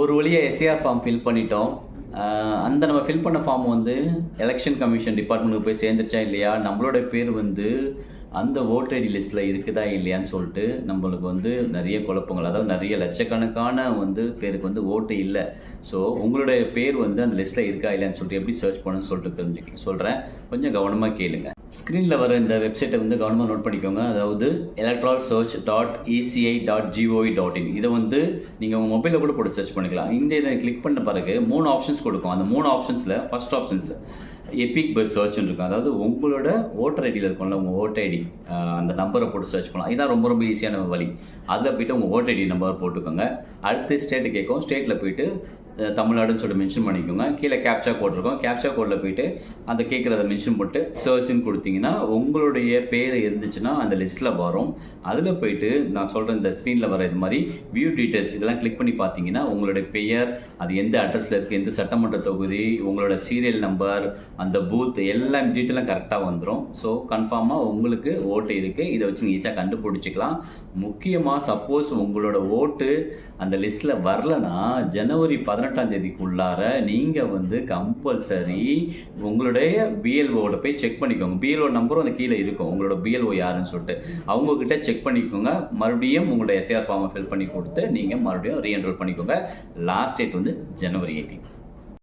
ஒரு வழியாக SAR form fill பண்ணிட்டோம். அந்த நம்ம ஃபில் பண்ண ஃபார்ம் வந்து எலெக்ஷன் கமிஷன் டிபார்ட்மெண்ட்டுக்கு போய் சேர்ந்துருச்சா இல்லையா, நம்மளோட பேர் வந்து அந்த ஓட்டர் ஐடி லிஸ்ட்டில் இருக்குதா இல்லையான்னு சொல்லிட்டு நம்மளுக்கு வந்து நிறைய குழப்பங்கள், அதாவது நிறைய லட்சக்கணக்கான வந்து பேருக்கு வந்து ஓட்டு இல்லை. ஸோ உங்களுடைய பேர் வந்து அந்த லிஸ்ட்டில் இருக்கா இல்லையான்னு சொல்லிட்டு எப்படி சர்ச் பண்ணணும்னு சொல்லிட்டு சொல்கிறேன், கொஞ்சம் கவனமாக கேளுங்க. ஸ்க்ரீனில் வர இந்த வெப்சைட்டை வந்து கவனமாக நோட் பண்ணிக்கோங்க. அதாவது electoralsearch.eci.gov.in. இதை வந்து நீங்கள் உங்கள் மொபைலில் கூட போட்டு சர்ச் பண்ணிக்கலாம். இந்த இதை கிளிக் பண்ண பிறகு 3 ஆப்ஷன்ஸ் கொடுக்கும். அந்த 3 ஆப்ஷன்ஸில் ஃபர்ஸ்ட் ஆப்ஷன்ஸ் எபிக் பை சர்ச்னு இருக்கும். அதாவது உங்களோட ஓட்டர் ஐடியில் இருக்கும்ல, உங்கள் ஓட்டர் ஐடி அந்த நம்பரை போட்டு சர்ச் பண்ணலாம். இதுதான் ரொம்ப ரொம்ப ஈஸியான வழி. அதில் போய்ட்டு உங்கள் ஓட்டர் ஐடி நம்பர் போட்டுக்கோங்க. அடுத்து ஸ்டேட்டு கேட்கும். ஸ்டேட்டில் போய்ட்டு தமிழ்நாடுன்னு சொல்லிட்டு மென்ஷன் பண்ணிக்கோங்க. கீழே கேப்சா கோட் இருக்கும். கேப்சா கோடில் போய்ட்டு அந்த கேட்குறத மென்ஷன் போட்டு சர்ச்னு கொடுத்தீங்கன்னா உங்களுடைய பேர் இருந்துச்சுன்னா அந்த லிஸ்ட்டில் வரும். அதில் போய்ட்டு நான் சொல்கிற இந்த ஸ்க்ரீனில் வர இது மாதிரி வியூ டீட்டெயில்ஸ் இதெல்லாம் கிளிக் பண்ணி பார்த்தீங்கன்னா உங்களுடைய பெயர், அது எந்த அட்ரஸில் இருக்குது, எந்த சட்டமன்ற தொகுதி, உங்களோட சீரியல் நம்பர், அந்த பூத் எல்லாம் டீட்டெயிலும் கரெக்டாக வந்துடும். ஸோ கன்ஃபார்மாக உங்களுக்கு ஓட்டு இருக்குது. இதை வச்சு ஈஸியாக கண்டுபிடிச்சிக்கலாம். முக்கியமாக சப்போஸ் உங்களோட ஓட்டு அந்த லிஸ்ட்டில் வரலன்னா ஜனவரி 18ஆம் தேதிக்குள்ளார நீங்கள் வந்து கம்பல்சரி உங்களுடைய பிஎல்ஓட போய் செக் பண்ணிக்கோங்க. பிஎல்ஓ நம்பரும் அந்த கீழே இருக்கும். உங்களோட பிஎல்ஓ யாருன்னு சொல்லிட்டு அவங்கக்கிட்ட செக் பண்ணிக்கோங்க. மறுபடியும் உங்களோட எஸ்ஏஆர் ஃபார்மை ஃபில் பண்ணி கொடுத்து நீங்கள் மறுபடியும் ரீஎன்ரோல் பண்ணிக்கோங்க. லாஸ்ட் டேட் வந்து ஜனவரி 18.